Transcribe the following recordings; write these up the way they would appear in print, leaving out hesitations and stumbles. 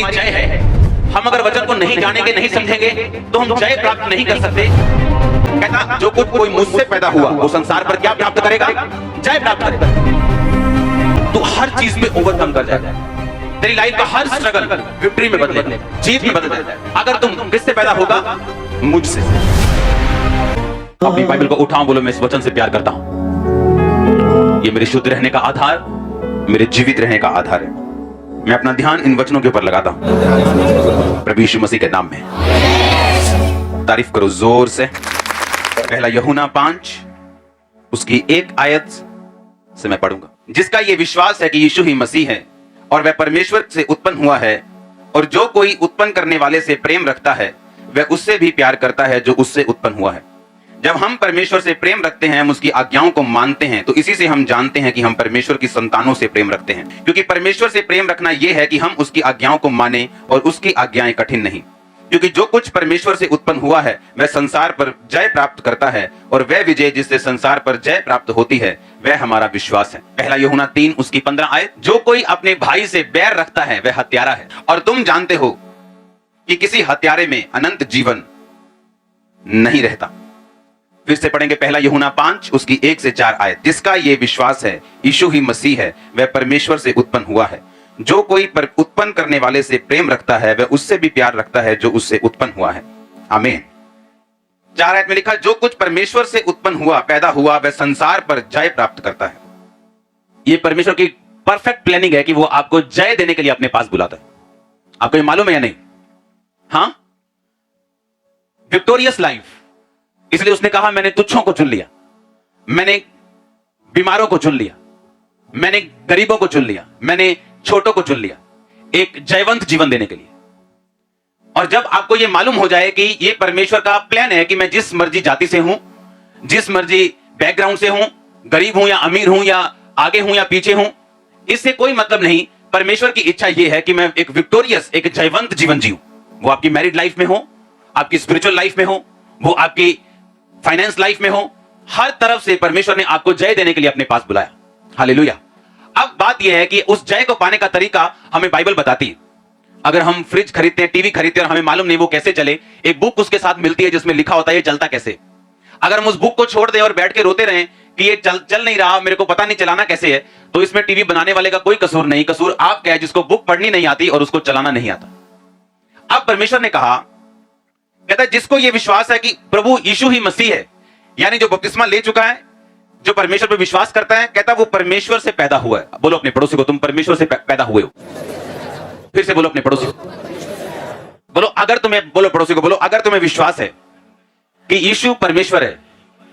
जय है। हम अगर वचन को नहीं जानेंगे, नहीं समझेंगे तो हम जय प्राप्त नहीं कर सकते। कहता जो कुछ कोई मुझसे पैदा हुआ वो संसार पर क्या प्राप्त करेगा? जय प्राप्त करेगा। तू हर चीज में ओवरकम कर जाएगा। तेरी लाइफ का हर स्ट्रगल विक्ट्री में बदलेगा, जीत में बदलेगा अगर तुम किससे पैदा होगा? मुझसे। अपनी बाइबल को उठाओ, बोलो मैं इस वचन से प्यार करता हूं। ये मेरे शुद्ध रहने का आधार, मेरे जीवित रहने का आधार है। मैं अपना ध्यान इन वचनों के ऊपर लगाता हूं प्रभु यीशु मसीह के नाम में। तारीफ करो जोर से। पहला यूहन्ना 5 उसकी 1 आयत से मैं पढ़ूंगा। जिसका ये विश्वास है कि यीशु ही मसीह है और वह परमेश्वर से उत्पन्न हुआ है, और जो कोई उत्पन्न करने वाले से प्रेम रखता है वह उससे भी प्यार करता है जो उससे उत्पन्न हुआ है। जब हम परमेश्वर से प्रेम रखते हैं, हम उसकी आज्ञाओं को मानते हैं, तो इसी से हम जानते हैं कि हम परमेश्वर की संतानों से प्रेम रखते हैं। क्योंकि परमेश्वर से प्रेम रखना यह है कि हम उसकी आज्ञाओं को माने और उसकी आज्ञाएं कठिन नहीं। क्योंकि जो कुछ परमेश्वर से उत्पन्न हुआ है वह संसार पर जय प्राप्त करता है, और वह विजय जिससे संसार पर जय प्राप्त होती है वह हमारा विश्वास है। पहला यूहन्ना 3 उसकी 15 आयत। जो कोई अपने भाई से बैर रखता है वह हत्यारा है, और तुम जानते हो कि किसी हत्यारे में अनंत जीवन नहीं रहता। फिर से पढ़ेंगे पहला यूहन्ना 5 उसकी 1 से 4 आयत। जिसका ये विश्वास है यीशु ही मसीह है, वह परमेश्वर से उत्पन्न हुआ है। जो कोई उत्पन्न करने वाले से प्रेम रखता है वह उससे भी प्यार रखता है जो उससे उत्पन्न हुआ है। आमीन। 4 आयत में लिखा, जो कुछ परमेश्वर से उत्पन्न हुआ, पैदा हुआ, वह संसार पर जय प्राप्त करता है। यह परमेश्वर की परफेक्ट प्लानिंग है कि वो आपको जय देने के लिए अपने पास बुलाता है। आपको ये मालूम है या नहीं? हाँ, विक्टोरियस लाइफ। इसलिए उसने कहा मैंने तुच्छों को चुन लिया, मैंने बीमारों को चुन लिया, मैंने गरीबों को चुन लिया, मैंने छोटों को चुन लिया, एक जयवंत जीवन देने के लिए। और जब आपको यह मालूम हो जाए कि यह परमेश्वर का प्लान है कि मैं जिस मर्जी जाति से हूं, जिस मर्जी बैकग्राउंड से हूं, गरीब हूं या अमीर हूं या आगे हूं या पीछे हूं, इससे कोई मतलब नहीं। परमेश्वर की इच्छा यह है कि मैं एक विक्टोरियस, एक जयवंत जीवन जीऊं। वो आपकी मैरिड लाइफ में हो, आपकी स्पिरिचुअल लाइफ में हो, वो आपकी फाइनेंस लाइफ में हो, हर तरफ से परमेश्वर ने आपको जय देने के लिए अपने पास बुलाया। हालेलुया। अब बात यह है कि उस जय को पाने का तरीका हमें बाइबल बताती है। अगर हम फ्रिज खरीदते हैं, टीवी खरीदते हैं और हमें मालूम नहीं वो कैसे चले, एक बुक उसके साथ मिलती है जिसमें लिखा होता है ये चलता कैसे। अगर हम उस बुक को छोड़ दें और बैठ के रोते रहें कि ये चल नहीं रहा, मेरे को पता नहीं चलाना कैसे है, तो इसमें टीवी बनाने वाले का कोई कसूर नहीं। कसूर आपका है जिसको बुक पढ़नी नहीं आती और उसको चलाना नहीं आता। अब परमेश्वर ने कहा, कहता है जिसको यह विश्वास है कि प्रभु यीशु ही मसीह है, यानी जो बपतिस्मा ले चुका है, जो परमेश्वर पर विश्वास करता है, कहता वो परमेश्वर से पैदा हुआ है। बोलो अपने पड़ोसी को, तुम परमेश्वर से पैदा हुए हो। फिर से बोलो अपने पड़ोसी को, बोलो अगर तुम्हें, बोलो पड़ोसी को, बोलो अगर तुम्हें विश्वास है कि यीशु परमेश्वर है,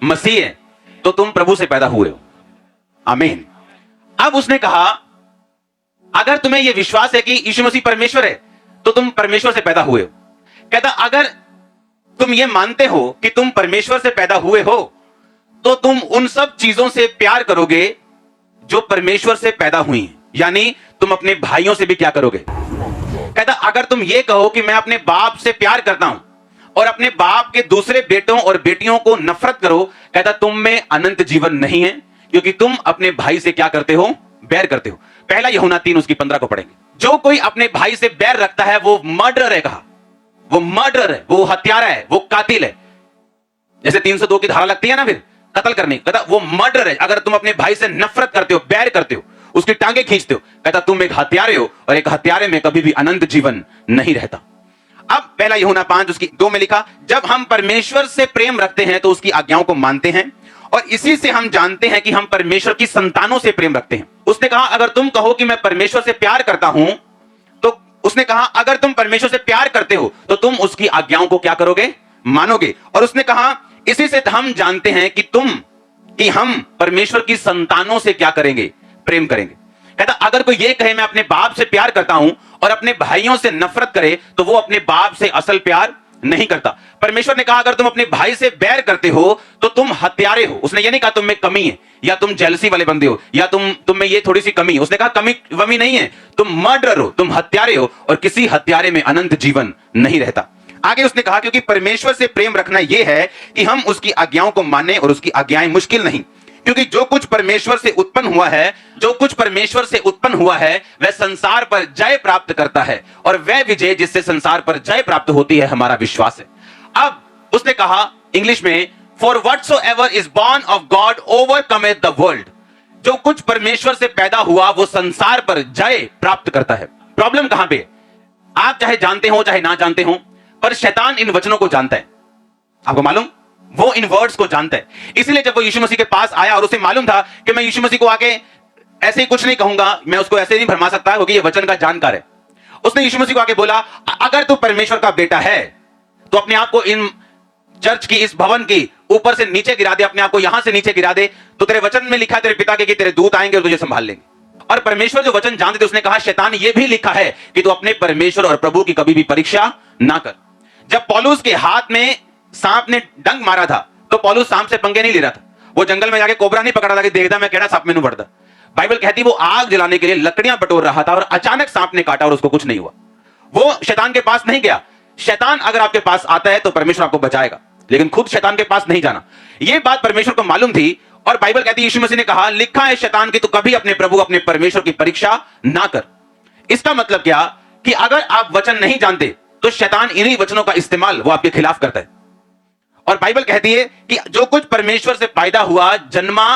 मसीह है, तो तुम प्रभु से पैदा हुए हो। आमीन। अब उसने कहा अगर तुम्हें यह विश्वास है कि यीशु मसीह परमेश्वर है तो तुम परमेश्वर से पैदा हुए हो। कहता अगर तुम ये मानते हो कि तुम परमेश्वर से पैदा हुए हो तो तुम उन सब चीजों से प्यार करोगे जो परमेश्वर से पैदा हुई हैं। यानी तुम अपने भाइयों से भी क्या करोगे? कहता अगर तुम ये कहो कि मैं अपने बाप से प्यार करता हूं और अपने बाप के दूसरे बेटों और बेटियों को नफरत करो, कहता तुम में अनंत जीवन नहीं है, क्योंकि तुम अपने भाई से क्या करते हो? बैर करते हो। पहला यूहन्ना 3 उसकी 15 को पढ़ेंगे। जो कोई अपने भाई से बैर रखता है वो मर्डर है। कहा वो मर्डर है, वो हत्यारा है, वो कातिल है। जैसे 302 की धारा लगती है ना फिर कत्ल करने, कहता वो मर्डर है। अगर तुम अपने भाई से नफरत करते हो, बैर करते हो, उसकी टांगे खींचते हो, कहता तुम एक हत्यारे हो, और एक हत्यारे में कभी भी अनंत जीवन नहीं रहता। अब पहला यूहन्ना 5 उसकी 2 में लिखा, जब हम परमेश्वर से प्रेम रखते हैं तो उसकी आज्ञाओं को मानते हैं, और इसी से हम जानते हैं कि हम परमेश्वर की संतानों से प्रेम रखते हैं। उसने कहा अगर तुम कहो कि मैं परमेश्वर से प्यार करता हूं, तो उसने कहा अगर तुम परमेश्वर से प्यार करते हो तो तुम उसकी आज्ञाओं को क्या करोगे? मानोगे। और उसने कहा इसी से हम जानते हैं कि हम परमेश्वर की संतानों से क्या करेंगे? प्रेम करेंगे। कहता अगर कोई ये कहे मैं अपने बाप से प्यार करता हूं और अपने भाइयों से नफरत करे तो वो अपने बाप से असल प्यार नहीं करता। परमेश्वर ने कहा अगर तुम अपने भाई से बैर करते हो तो तुम हत्यारे हो। उसने ये नहीं कहा तुम में कमी है या तुम जेलसी वाले बंदे हो या तुम में ये थोड़ी सी कमी है। उसने कहा कमी वमी नहीं है, तुम मर्डरर हो, तुम हत्यारे हो, और किसी हत्यारे में अनंत जीवन नहीं रहता। आगे उसने कहा क्योंकि परमेश्वर से प्रेम रखना यह है कि हम उसकी आज्ञाओं को माने, और उसकी आज्ञाएं मुश्किल नहीं, क्योंकि जो कुछ परमेश्वर से उत्पन्न हुआ है, जो कुछ परमेश्वर से उत्पन्न हुआ है, वह संसार पर जय प्राप्त करता है, और वह विजय जिससे संसार पर जय प्राप्त होती है हमारा विश्वास है। अब उसने कहा इंग्लिश में, for whatsoever is born of God overcometh the world. जो कुछ परमेश्वर से पैदा हुआ वो संसार पर जय प्राप्त करता है। प्रॉब्लम कहां पे? आप चाहे जानते हो चाहे ना जानते हो, पर शैतान इन वचनों को जानता है। आपको मालूम, वो इन वर्ड्स को जानता है। इसलिए जब वो यीशु मसीह के पास आया और उसे मालूम था कि मैं यीशु मसीह को आके ऐसे ही कुछ नहीं कहूंगा, मैं उसको ऐसे नहीं भरमा सकता क्योंकि ये वचन का जानकार है, उसने यीशु मसीह को आके बोला, अगर तू परमेश्वर का बेटा है तो अपने आप को इन चर्च की, इस भवन की ऊपर से नीचे गिरा दे, अपने आप को यहां से नीचे गिरा दे, तो तेरे वचन में लिखा है तेरे पिता के कि तेरे दूत आएंगे और तुझे संभाल लेंगे। और परमेश्वर जो वचन जानते थे, उसने कहा शैतान ये भी लिखा है कि तू अपने परमेश्वर और प्रभु की कभी भी परीक्षा ना कर। जब पौलुस के हाथ में सांप ने डंक मारा था तो पौलुस सांप से पंगे नहीं ले रहा था, वो जंगल में जाके कोबरा नहीं पकड़ा था कि देखदा मैं केड़ा सांप मेनू बढ़ता। बाइबल कहती वो आग जलाने के लिए लकड़ियां बटोर रहा था और अचानक सांप ने काटा और उसको कुछ नहीं हुआ। वो शैतान के पास नहीं गया। शैतान अगर आपके पास आता है तो परमेश्वर आपको बचाएगा, लेकिन खुद शैतान के पास नहीं जाना। यह बात परमेश्वर को मालूम थी और बाइबल कहती है, यीशु मसीह ने कहा, लिखा है शैतान की तू कभी अपने प्रभु अपने परमेश्वर की परीक्षा ना कर। इसका मतलब क्या कि अगर आप वचन नहीं जानते तो शैतान इन्हीं वचनों का इस्तेमाल वो आपके खिलाफ करता है। और बाइबल कहती है कि जो कुछ परमेश्वर से पैदा हुआ, जन्मा,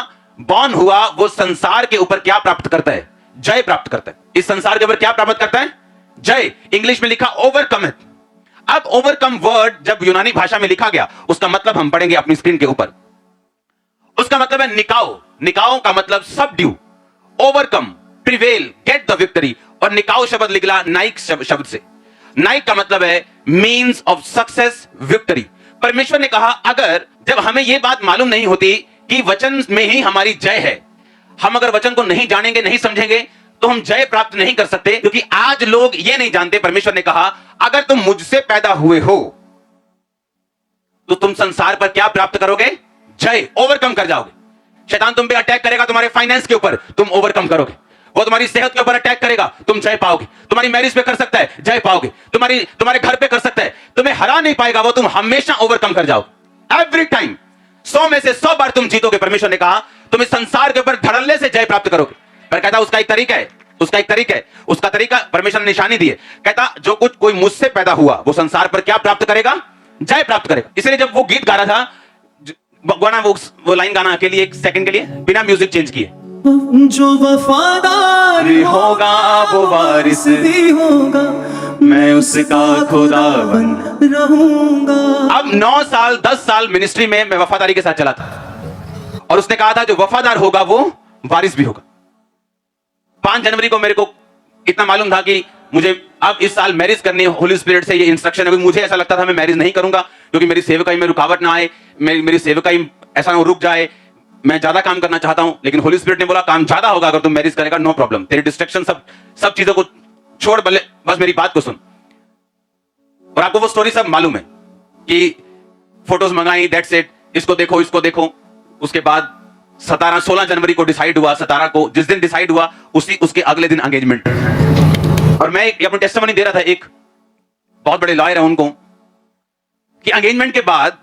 बॉर्न हुआ, वो संसार के ऊपर क्या प्राप्त करता है? जय प्राप्त करता है। इस संसार के ऊपर क्या प्राप्त करता है? जय। इंग्लिश में लिखा ओवरकमेथ। अब ओवरकम वर्ड जब यूनानी भाषा में लिखा गया, उसका मतलब हम पढ़ेंगे अपनी स्क्रीन के ऊपर। उसका मतलब है निकाओ। निकाओ का मतलब subdue, overcome, prevail, get the victory. और निकाओ शब्द निकला नाइक शब्द से। नाइक का मतलब है मींस ऑफ सक्सेस, विक्ट्री। परमेश्वर ने कहा अगर जब हमें यह बात मालूम नहीं होती कि वचन में ही हमारी जय है, हम अगर वचन को नहीं जानेंगे, नहीं समझेंगे, तो हम जय प्राप्त नहीं कर सकते। क्योंकि आज लोग ये नहीं जानते, परमेश्वर ने कहा अगर तुम मुझसे पैदा हुए हो तो तुम संसार पर क्या प्राप्त करोगे? जय, ओवरकम कर जाओगे। शैतान तुम पे अटैक करेगा, तुम्हारे फाइनेंस के ऊपर, तुम ओवरकम करोगे। वो तुम्हारी सेहत के ऊपर अटैक करेगा, तुम जय पाओगे। तुम्हारी मैरिज पे कर सकता है, जय पाओगे। तुम्हारे घर पे कर सकता है, तुम्हें हरा नहीं पाएगा, वो तुम हमेशा ओवरकम कर जाओगे। एवरी टाइम 100 में से 100 बार तुम जीतोगे। परमेश्वर ने कहा तुम इस संसार के ऊपर धड़ल्ले से जय प्राप्त करोगे। पर कहता उसका एक तरीका है, उसका तरीका परमेश्वर ने निशानी दी है। कहता जो कुछ कोई मुझसे पैदा हुआ वो संसार पर क्या प्राप्त करेगा? जय प्राप्त करेगा। इसलिए जब वो गीत गा रहा था, गाना वो लाइन गाना के लिए 1 सेकंड के लिए बिना म्यूजिक चेंज किए, जो वफादार होगा वो वारिस भी होगा, मैं उसका खुदावन रहूंगा। अब 9 साल 10 साल मिनिस्ट्री में मैं वफादारी के साथ चला था और उसने कहा था जो वफादार होगा वो वारिस भी होगा। 5 जनवरी को मेरे को इतना मालूम था कि मुझे अब इस साल मैरिज करनी है। होली स्पिरिट से ये इंस्ट्रक्शन है। मुझे ऐसा लगता था मैं मैरिज नहीं करूंगा क्योंकि मेरी सेवकाई में रुकावट ना आए, मेरी सेवकाई ऐसा ना रुक जाए। मैं ज्यादा काम करना चाहता हूं, लेकिन होली स्पिरिट ने बोला काम ज्यादा होगा अगर तुम मैरिज करेगा, नो प्रॉब्लम। तेरी डिस्ट्रैक्शन सब चीजों को छोड़, बस मेरी बात को सुन। और आपको वो स्टोरी सब मालूम है कि फोटोज मंगाई, दैट्स इट, इसको देखो। उसके बाद 16 जनवरी को डिसाइड हुआ। 17 को जिस दिन डिसाइड हुआ उसके अगले दिन एंगेजमेंट। और मैं अपनी टेस्टिमनी दे रहा था, एक बहुत बड़े लॉयर है उनको, कि एंगेजमेंट के बाद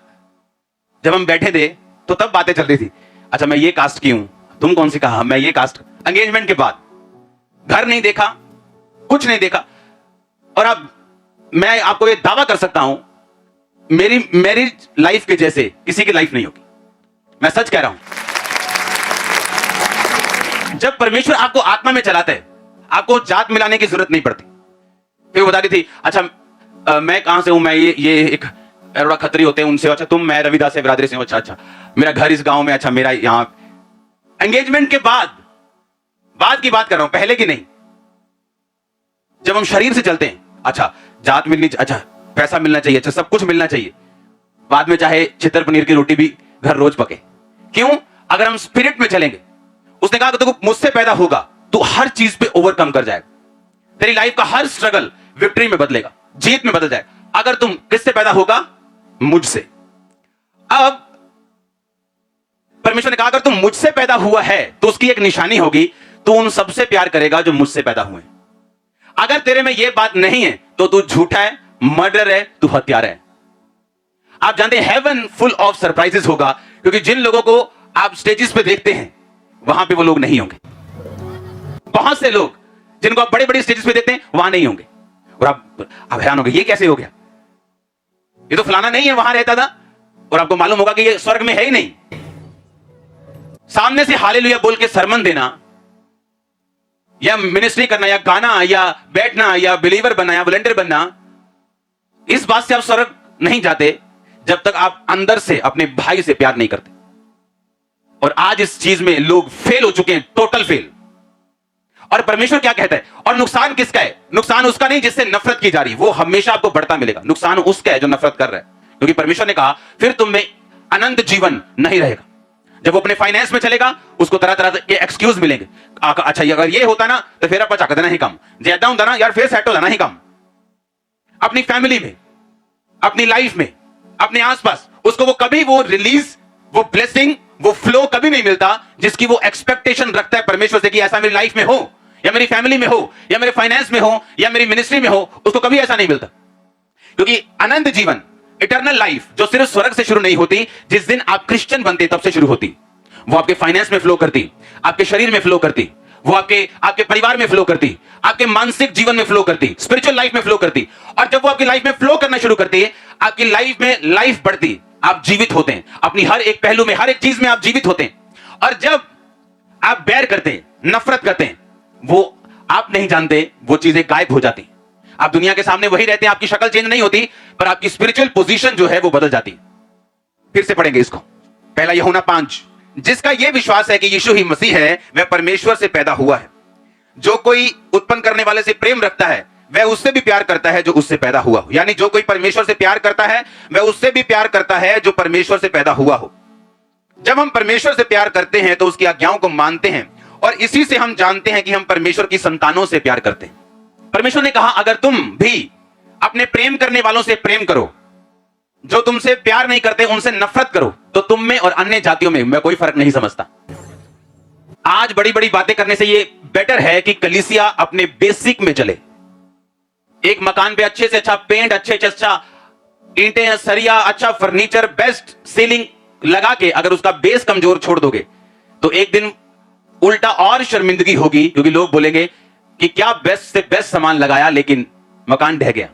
जब हम बैठे थे तो तब बातें चल रही थी, अच्छा मैं ये कास्ट की हूं, तुम कौन सी कहा, मैं ये कास्ट। एंगेजमेंट के बाद घर नहीं देखा, कुछ नहीं देखा। और अब मैं आपको ये दावा कर सकता हूं मेरी मैरिज लाइफ के जैसे किसी की लाइफ नहीं होगी। मैं सच कह रहा हूं। जब परमेश्वर आपको आत्मा में चलाता है, आपको जात मिलाने की जरूरत नहीं पड़ती। फिर वो बताती थी, अच्छा मैं कहां से हूं, मैं ये एक अरोड़ा खत्री होते हैं उनसे, अच्छा तुम, मैं रविदास से बिरादरी से हूं, अच्छा मेरा घर इस गांव में, अच्छा मेरा यहां। एंगेजमेंट के बाद की बात कर रहा हूं, पहले की नहीं। जब हम शरीर से चलते हैं, अच्छा जात मिलनी, अच्छा पैसा मिलना चाहिए, अच्छा सब कुछ मिलना चाहिए, बाद में चाहे चितर पनीर की रोटी भी घर रोज पके। क्यों? अगर हम स्पिरिट में चलेंगे। उसने कहा कि तू मुझसे पैदा होगा तू हर चीज पे ओवरकम कर जाएगा। तेरी लाइफ का हर स्ट्रगल विक्ट्री में बदलेगा, जीत में बदल जाएगा। अगर तुम किससे पैदा होगा? मुझसे। अब परमेश्वर ने कहा अगर तुम मुझसे पैदा हुआ है तो उसकी एक निशानी होगी, तू उन सबसे प्यार करेगा जो मुझसे पैदा हुए। अगर तेरे में यह बात नहीं है तो तू झूठा है, मर्डर है, तू हत्यारा है। आप जानते हैं हेवन फुल ऑफ सरप्राइजेस होगा, क्योंकि जिन लोगों को आप स्टेजेस पे देखते हैं वहां पे वो लोग नहीं होंगे। बहुत से लोग जिनको आप बड़े बड़े स्टेजेस पे देखते हैं वहां नहीं होंगे, और आप हैरान होंगे ये कैसे हो गया, ये तो फलाना नहीं है वहां रहता था, और आपको मालूम होगा कि ये स्वर्ग में है ही नहीं। सामने से हालेलुया बोल के सरमन देना या मिनिस्ट्री करना या गाना या बैठना या बिलीवर बनना या वॉलंटियर बनना, इस बात से आप स्वर्ग नहीं जाते जब तक आप अंदर से अपने भाई से प्यार नहीं करते। और आज इस चीज में लोग फेल हो चुके हैं, टोटल फेल। और परमेश्वर क्या कहता है, और नुकसान किसका है? नुकसान उसका नहीं जिससे नफरत की जा रही है, वो हमेशा आपको बढ़ता मिलेगा। नुकसान उसका है जो नफरत कर रहा है, क्योंकि परमेश्वर ने कहा फिर तुम में अनंत जीवन नहीं रहेगा। जब वो अपने फाइनेंस में चलेगा उसको तरह तरह के एक्सक्यूज मिलेंगे। अच्छा अगर ये होता ना तो फिर आप देना ही कम, ज्यादा होता ना यार फिर सेट हो जाना ही कम। अपनी फैमिली में, अपनी लाइफ में, अपने आसपास उसको वो कभी वो रिलीज, वो ब्लेसिंग, वो फ्लो कभी नहीं मिलता जिसकी वो एक्सपेक्टेशन रखता है परमेश्वर से कि ऐसा मेरी लाइफ में हो या मेरी फैमिली में हो या मेरे फाइनेंस में हो या मेरी मिनिस्ट्री में हो। उसको कभी ऐसा नहीं मिलता, क्योंकि अनंत जीवन, इटर्नल लाइफ जो सिर्फ स्वर्ग से शुरू नहीं होती, जिस दिन आप क्रिश्चियन बनते तब से शुरू होती। वो आपके फाइनेंस में फ्लो करती, आपके शरीर में फ्लो करती, वो आपके परिवार में फ्लो करती, आपके मानसिक जीवन में फ्लो करती, स्पिरिचुअल लाइफ में फ्लो करती। और जब वो आपकी लाइफ में फ्लो करना शुरू करती है, आपकी लाइफ में लाइफ बढ़ती, आप जीवित होते हैं अपनी हर एक पहलू में, हर एक चीज में आप जीवित होते हैं। और जब आप बैर करते हैं, नफरत करते हैं, वो आप नहीं जानते वो चीजें गायब हो जाती। आप दुनिया के सामने वही रहते हैं, आपकी शक्ल चेंज नहीं होती, पर आपकी स्पिरिचुअल पोजीशन जो है वो बदल जाती। फिर से पढ़ेंगे इसको, पहला यूहन्ना 5। जिसका यह विश्वास है कि यीशु ही मसीह है, वह परमेश्वर से पैदा हुआ है। जो कोई उत्पन्न करने वाले से प्रेम रखता है वह उससे भी प्यार करता है जो उससे पैदा हुआ हो। यानी जो कोई परमेश्वर से प्यार करता है वह उससे भी प्यार करता है जो परमेश्वर से पैदा हुआ हो। जब हम परमेश्वर से प्यार करते हैं तो उसकी आज्ञाओं को मानते हैं, और इसी से हम जानते हैं कि हम परमेश्वर की संतानों से प्यार करते हैं। परमेश्वर ने कहा अगर तुम भी अपने प्रेम करने वालों से प्रेम करो, जो तुमसे प्यार नहीं करते उनसे नफरत करो, तो तुम में और अन्य जातियों में मैं कोई फर्क नहीं समझता। आज बड़ी बड़ी बातें करने से ये बेटर है कि कलीसिया अपने बेसिक में चले। एक मकान पे अच्छे से अच्छा पेंट, अच्छे से अच्छा ईंटें, सरिया, अच्छा फर्नीचर, बेस्ट सीलिंग लगा के अगर उसका बेस कमजोर छोड़ दोगे तो एक दिन उल्टा और शर्मिंदगी होगी, क्योंकि लोग बोलेंगे कि क्या बेस्ट से बेस्ट सामान लगाया लेकिन मकान ढह गया।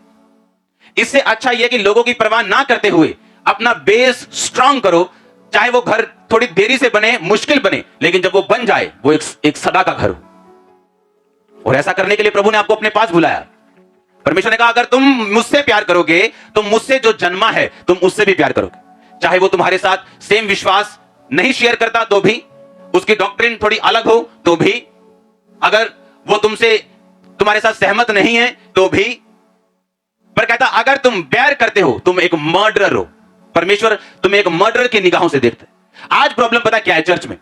इससे अच्छा यह कि लोगों की परवाह ना करते हुए अपना बेस स्ट्रांग करो, चाहे वो घर थोड़ी देरी से बने, मुश्किल बने, लेकिन जब वो बन जाए वो एक सदा का घर हो। और ऐसा करने के लिए प्रभु ने आपको अपने पास बुलाया। परमेश्वर ने कहा अगर तुम मुझसे प्यार करोगे तो मुझसे जो जन्मा है तुम उससे भी प्यार करोगे, चाहे वो तुम्हारे साथ सेम विश्वास नहीं शेयर करता तो भी, उसकी डॉक्ट्रिन थोड़ी अलग हो तो भी, अगर वो तुम्हारे साथ सहमत नहीं है तो भी। पर कहता अगर तुम बैर करते हो तुम एक मर्डरर हो। परमेश्वर तुम्हें एक मर्डरर की निगाहों से देखता है। आज प्रॉब्लम पता क्या है चर्च में?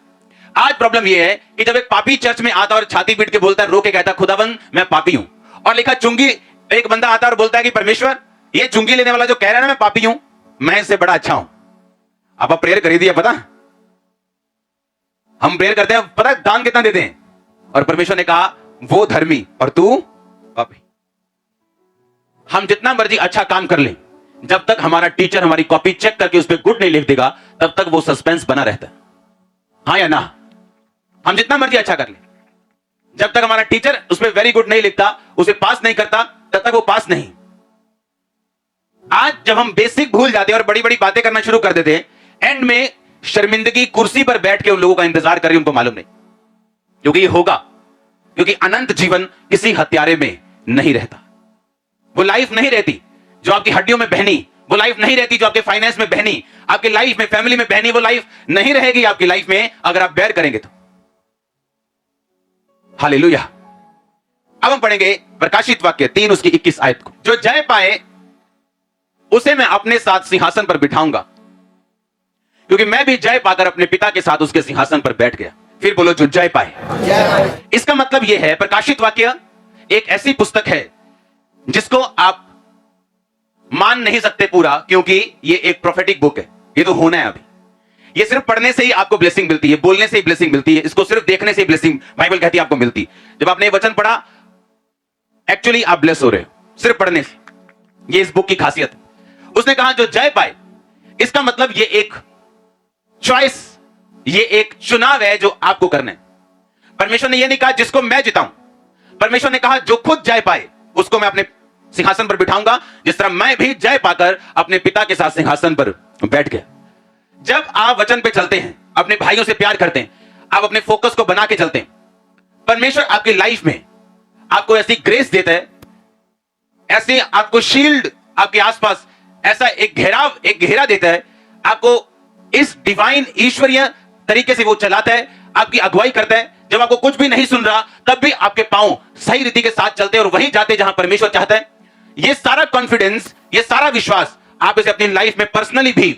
आज प्रॉब्लम यह है कि जब एक पापी चर्च में आता और छाती पीट के बोलता है, रो के कहता खुदाबंद मैं पापी हूं, और लिखा चुंगी, एक बंदा आता और बोलता है कि परमेश्वर ये चुंगी लेने वाला जो कह रहा है ना मैं पापी हूं, मैं इससे बड़ा अच्छा हूं। आप प्रेयर कर दिया, पता हम प्रेयर करते हैं, पता दान कितना देते हैं, और परमेश्वर ने कहा वो धर्मी और तू पापी। हम जितना मर्जी अच्छा काम कर ले, जब तक हमारा टीचर हमारी कॉपी चेक करके उस पर गुड नहीं लिख देगा तब तक वो सस्पेंस बना रहता है, हाँ या ना। हम जितना मर्जी अच्छा कर ले, जब तक हमारा टीचर उस पर वेरी गुड नहीं लिखता, उसे पास नहीं करता, तब तक वो पास नहीं। आज जब हम बेसिक भूल जाते हैं और बड़ी बड़ी बातें करना शुरू कर देते हैं, एंड में शर्मिंदगी कुर्सी पर बैठ के उन लोगों का इंतजार कर रही, उनको मालूम नहीं, क्योंकि ये होगा, क्योंकि अनंत जीवन किसी हत्यारे में नहीं रहता। वो लाइफ नहीं रहती जो आपकी हड्डियों में बहनी, वो लाइफ नहीं रहती जो आपके फाइनेंस में बहनी, आपकी लाइफ में, फैमिली में बहनी, वो लाइफ नहीं रहेगी आपकी लाइफ में अगर आप बैर करेंगे तो। हालेलुया। अब हम पढ़ेंगे प्रकाशित वाक्य 3 उसकी 21 आयत को। जो जय पाए उसे मैं अपने साथ सिंहासन पर बिठाऊंगा, क्योंकि मैं भी जय पाकर अपने पिता के साथ उसके सिंहासन पर बैठ गया। फिर बोलो जो जय पाए। इसका मतलब यह है प्रकाशित वाक्य एक ऐसी पुस्तक है जिसको आप मान नहीं सकते पूरा, क्योंकि ये एक प्रोफेटिक बुक है, ये तो होना है अभी। ये सिर्फ पढ़ने से ही आपको ब्लेसिंग मिलती है, बोलने से ही ब्लेसिंग मिलती है, इसको सिर्फ देखने से ही ब्लेसिंग बाइबल कहती है आपको मिलती। जब आपने वचन पढ़ा एक्चुअली आप ब्लेस हो रहे हो सिर्फ पढ़ने से, ये इस बुक की खासियत है। उसने कहा जो जय पाए, इसका मतलब ये एक चॉइस ये एक चुनाव है जो आपको करना है। परमेश्वर ने यह नहीं कहा जिसको मैं जिताऊं, परमेश्वर ने कहा जो खुद जय पाए उसको मैं अपने सिंहासन पर बिठाऊंगा, जिस तरह मैं भी जय पाकर अपने पिता के साथ सिंहासन पर बैठ गया। जब आप वचन पे चलते हैं, अपने भाइयों से प्यार करते हैं, आप अपने फोकस को बना के चलते हैं, परमेश्वर आपकी लाइफ में आपको ऐसी ग्रेस देता है, ऐसे आपको शील्ड आपके आसपास ऐसा एक घेरा देता है, आपको इस डिवाइन ईश्वरीय तरीके से वो चलाता है, आपकी अगुवाई करता है। जब आपको कुछ भी नहीं सुन रहा तब भी आपके पांव सही रीति के साथ चलते हैं और वहीं जाते जहां परमेश्वर चाहता है। ये सारा कॉन्फिडेंस, ये सारा विश्वास आप इसे अपनी लाइफ में पर्सनली भी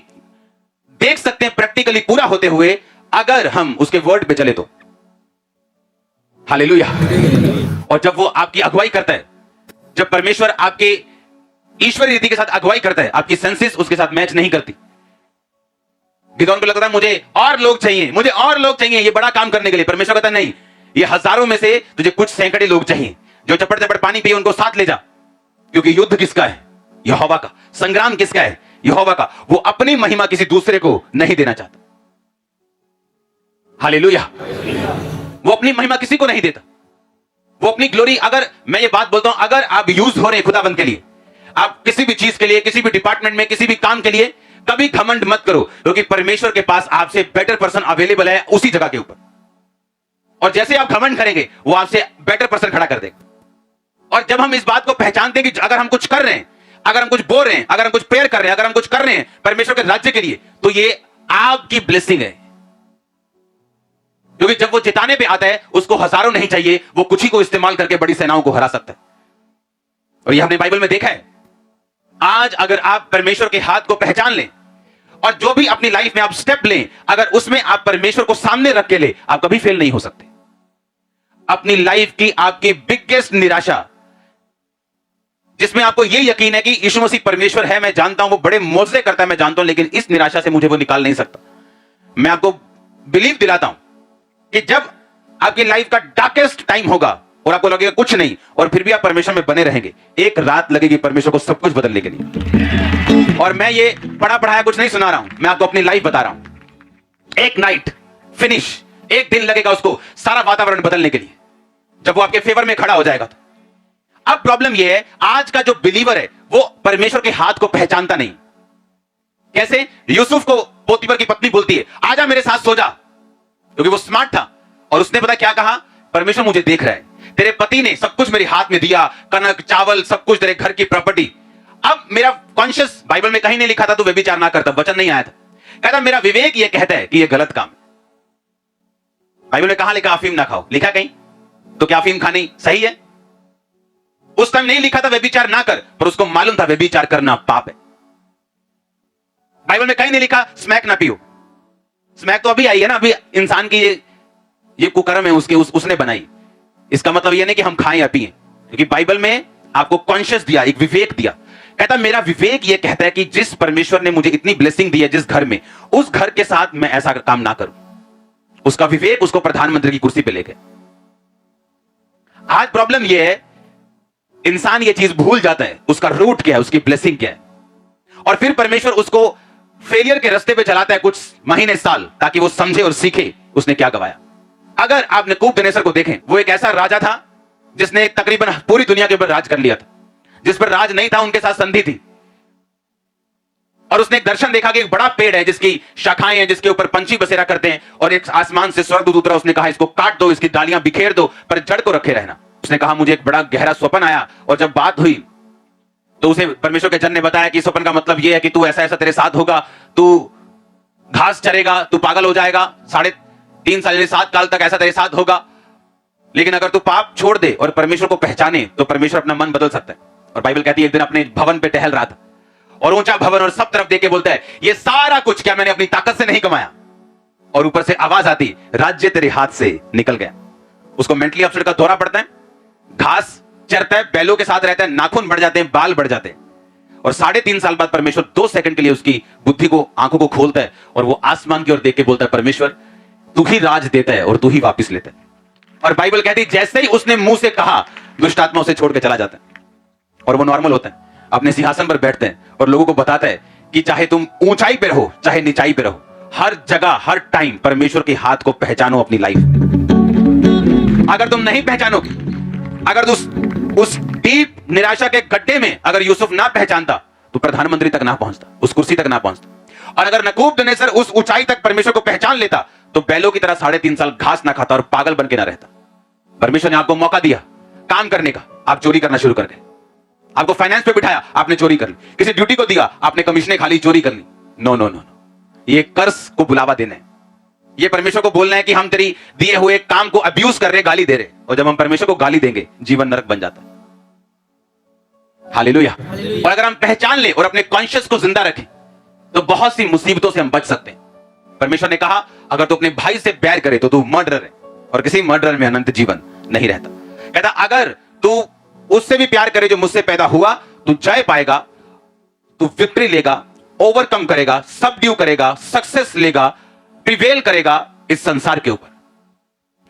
देख सकते हैं, प्रैक्टिकली पूरा होते हुए, अगर हम उसके वर्ड पे चले तो। हालेलुया। और जब वो आपकी अगुवाई करता है, जब परमेश्वर आपके ईश्वरीय रीति के साथ अगुवाई करता है, आपकी सेंसेस उसके साथ मैच नहीं करती। गिदोन को लगता है मुझे और लोग चाहिए, मुझे और लोग चाहिए ये बड़ा काम करने के लिए। परमेश्वर कहता नहीं, ये हजारों में से तुझे कुछ सैकड़े लोग चाहिए जो चपड़ चपड़ पानी पिए, उनको साथ ले जा, क्योंकि युद्ध किसका है? यहोवा का। संग्राम किसका है? यहोवा का। वो अपनी महिमा किसी दूसरे को नहीं देना चाहता। हालेलुया। वो अपनी महिमा किसी को नहीं देता, वो अपनी ग्लोरी। अगर मैं ये बात बोलता हूं, अगर आप यूज हो रहे हैं खुदाबंद के लिए, आप किसी भी चीज के लिए, किसी भी डिपार्टमेंट में, किसी भी काम के लिए, कभी घमंड मत करो, क्योंकि परमेश्वर के पास आपसे बेटर पर्सन अवेलेबल है उसी जगह के ऊपर। और जैसे आप घमंड करेंगे वो आपसे बेटर पर्सन खड़ा कर देगा। और जब हम इस बात को पहचानते हैं कि अगर हम कुछ कर रहे हैं, अगर हम कुछ बोल रहे हैं, अगर हम कुछ प्रेयर कर रहे हैं, अगर हम कुछ कर रहे हैं परमेश्वर के राज्य के लिए, तो ये आपकी ब्लेसिंग है। क्योंकि जब वो जिताने पे आता है उसको हजारों नहीं चाहिए, वो कुछ ही को इस्तेमाल करके बड़ी सेनाओं को हरा सकता है। और ये हमने बाइबल में देखा है। आज अगर आप परमेश्वर के हाथ को पहचान लें और जो भी अपनी लाइफ में आप स्टेप लें, अगर उसमें आप परमेश्वर को सामने रख के ले, आप कभी फेल नहीं हो सकते। अपनी लाइफ की आपकी बिगेस्ट निराशा, जिसमें आपको यह यकीन है कि यीशु मसीह परमेश्वर है, मैं जानता हूं वो बड़े मौजज़े करता है, मैं जानता हूं, लेकिन इस निराशा से मुझे वो निकाल नहीं सकता। मैं आपको बिलीव दिलाता हूं कि जब आपकी लाइफ का डार्केस्ट टाइम होगा और आपको लगेगा कुछ नहीं, और फिर भी आप परमेश्वर में बने रहेंगे, एक रात लगेगी परमेश्वर को सब कुछ बदलने के लिए। और मैं ये पढ़ा पढ़ाया कुछ नहीं सुना रहा हूं, मैं आपको अपनी लाइफ बता रहा हूं। एक नाइट फिनिश, एक दिन लगेगा उसको सारा वातावरण बदलने के लिए, जब वो आपके फेवर में खड़ा हो जाएगा। तो अब प्रॉब्लम यह है, आज का जो बिलीवर है वो परमेश्वर के हाथ को पहचानता नहीं। कैसे? यूसुफ को पोतीफर की पत्नी बोलती है, आजा मेरे साथ सो जा, क्योंकि वो स्मार्ट था। और उसने पता क्या कहा? परमेश्वर मुझे देख रहा है, तेरे पति ने सब कुछ मेरे हाथ में दिया, कनक चावल सब कुछ, तेरे घर की प्रॉपर्टी। अब मेरा कॉन्शियस, बाइबल में कहीं नहीं लिखा था तू व्यभिचार ना करता, वचन नहीं आया था। कहता मेरा विवेक ये कहता है कि ये गलत काम है। बाइबल में कहां लिखा अफीम ना खाओ? लिखा कहीं? तो क्या अफीम खानी सही है? उस टाइम नहीं लिखा था व्यभिचार ना कर, पर उसको मालूम था व्यभिचार करना पाप है। बाइबल में कहीं नहीं लिखा स्मैक ना पियो। स्मैक तो अभी आई है ना, अभी इंसान की ये कुकर्म है उसने बनाई। इसका मतलब यह नहीं कि हम खाएं या पिए, क्योंकि बाइबल में आपको कॉन्शियस दिया, एक विवेक दिया। कहता मेरा विवेक यह कहता है कि जिस परमेश्वर ने मुझे इतनी ब्लेसिंग दी है जिस घर में, उस घर के साथ मैं ऐसा काम ना करूं। उसका विवेक उसको प्रधानमंत्री की कुर्सी पे ले गए। आज प्रॉब्लम यह है, इंसान ये चीज भूल जाता है उसका रूट क्या है, उसकी ब्लेसिंग क्या है, और फिर परमेश्वर उसको फेलियर के रास्ते पे चलाता है कुछ महीने साल, ताकि वो समझे और सीखे उसने क्या गवाया। अगर आप नबूकदनेस्सर को देखें, वो एक ऐसा राजा था जिसने तकरीबन पूरी दुनिया के ऊपर राज कर लिया था। जिस पर राज नहीं था उनके साथ संधि थी। और उसने एक दर्शन देखा कि एक बड़ा पेड़ है जिसकी शाखाएं हैं, जिसके ऊपर पंछी बसेरा करते हैं, और एक आसमान से स्वर्गदूत उतरा। उसने कहा इसको काट दो, इसकी डालियां बिखेर दो, पर जड़ को रखे रहना। उसने कहा मुझे एक बड़ा गहरा स्वप्न आया, और जब बात हुई तो उसे परमेश्वर के जन ने बताया कि स्वप्न का मतलब यह है कि तू ऐसा ऐसा तेरे साथ होगा, तू घास चरेगा, तू पागल हो जाएगा, 3.5 साल 7 साल तक ऐसा तेरे साथ होगा, लेकिन अगर तू पाप छोड़ दे और परमेश्वर को पहचाने तो परमेश्वर अपना मन बदल सकता है। और बाइबल कहती है एक दिन अपने भवन पे टहल रहा था, और ऊंचा भवन और सब तरफ देख के बोलता है ये सारा कुछ क्या मैंने अपनी ताकत से नहीं कमाया? और ऊपर से आवाज आती, राज्य तेरे हाथ से निकल गया। उसको मेंटली अपसेट का दौरा पड़ता है, घास चरता है, बैलों के साथ रहता है, नाखून बढ़ जाते हैं, बाल बढ़ जाते हैं। और 3.5 साल बाद परमेश्वर 2 सेकंड के लिए उसकी बुद्धि को, आंखों को खोलता है, और वो आसमान की ओर देख के बोलता है परमेश्वर तू ही राज देता है और तू ही वापिस लेता है। और बाइबल कहती है जैसे ही उसने मुंह से कहा, दुष्ट आत्मा उसे छोड़ के चला जाता है, और वो नॉर्मल होता है, अपने सिंहासन पर बैठते हैं और लोगों को बताता है कि चाहे तुम ऊंचाई पे रहो चाहे नीचाई पे रहो, हर जगह हर टाइम परमेश्वर के हाथ को पहचानो अपनी लाइफ में। अगर तुम नहीं पहचानोगे, अगर उस डीप निराशा के गड्ढे में अगर यूसुफ ना पहचानता तो प्रधानमंत्री तक ना पहुंचता, उस कुर्सी तक ना पहुंचता। और अगर नबूकदनेस्सर उस ऊंचाई तक परमेश्वर को पहचान लेता तो बैलों की तरह 3.5 साल घास ना खाता और पागल बन के ना रहता। परमेश्वर ने आपको मौका दिया काम करने का, आप चोरी करना शुरू कर गए। आपको फाइनेंस पे बिठाया, आपने चोरी कर ली। किसी ड्यूटी को दिया, आपने कमीशनें खा ली, चोरी कर ली। नो नो नो नो, ये कर्ज को बुलावा देना है। ये परमेश्वर को बोलना है कि हम तेरी दिए हुए काम को अब्यूज कर रहे, गाली दे रहे। और जब हम परमेश्वर को गाली देंगे जीवन नरक बन जाता है। हालेलुया। और अगर हम पहचान ले और अपने कॉन्शियस को जिंदा रखें तो बहुत सी मुसीबतों से हम बच सकते हैं। परमेश्वर ने कहा अगर तू अपने भाई से प्यार करे तो तू मर्डरर है और किसी मर्डरर में अनंत जीवन नहीं रहता। कहता अगर तू उससे भी प्यार करे जो मुझसे पैदा हुआ, तू जय पाएगा, तू विक्ट्री लेगा, ओवरकम करेगा, सबड्यू करेगा, सक्सेस लेगा, प्रिवेल करेगा इस संसार के ऊपर।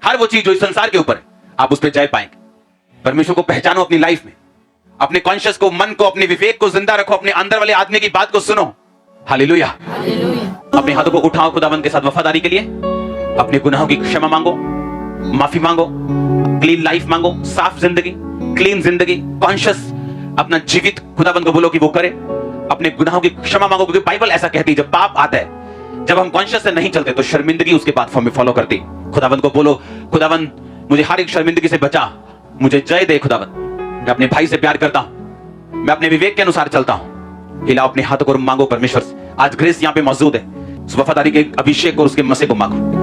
हर वो चीज जो इस संसार के ऊपर है आप उस पर जय पाएंगे। परमेश्वर को पहचानो अपनी लाइफ में, अपने कॉन्शियस को, मन को, अपने विवेक को जिंदा रखो, अपने अंदर वाले आदमी की बात को सुनो। हालेलुया। अपने हाथों को उठाओ खुदावंद के साथ वफादारी के लिए। अपने गुनाहों की क्षमा मांगो, माफी मांगो, क्लीन लाइफ मांगो, साफ जिंदगी, क्लीन जिंदगी, कॉन्शियस अपना जीवित खुदावंद को बोलो कि वो करे। अपने गुनाहों की क्षमा मांगो क्योंकि बाइबल ऐसा कहती है जब पाप आता है, जब हम कॉन्शियस से नहीं चलते तो शर्मिंदगी उसके बाद में फॉलो करती। खुदावंद को बोलो खुदावंद मुझे हर एक शर्मिंदगी से बचा, मुझे जय दे खुदावंद। मैं अपने भाई से प्यार करता हूं, मैं अपने विवेक के अनुसार चलता हूं। हिलाओ अपने हाथों को और मांगो परमेश्वर से। आज ग्रेस यहां पे मौजूद है, उस वफादारी के अभिषेक और उसके मसे को मांगो।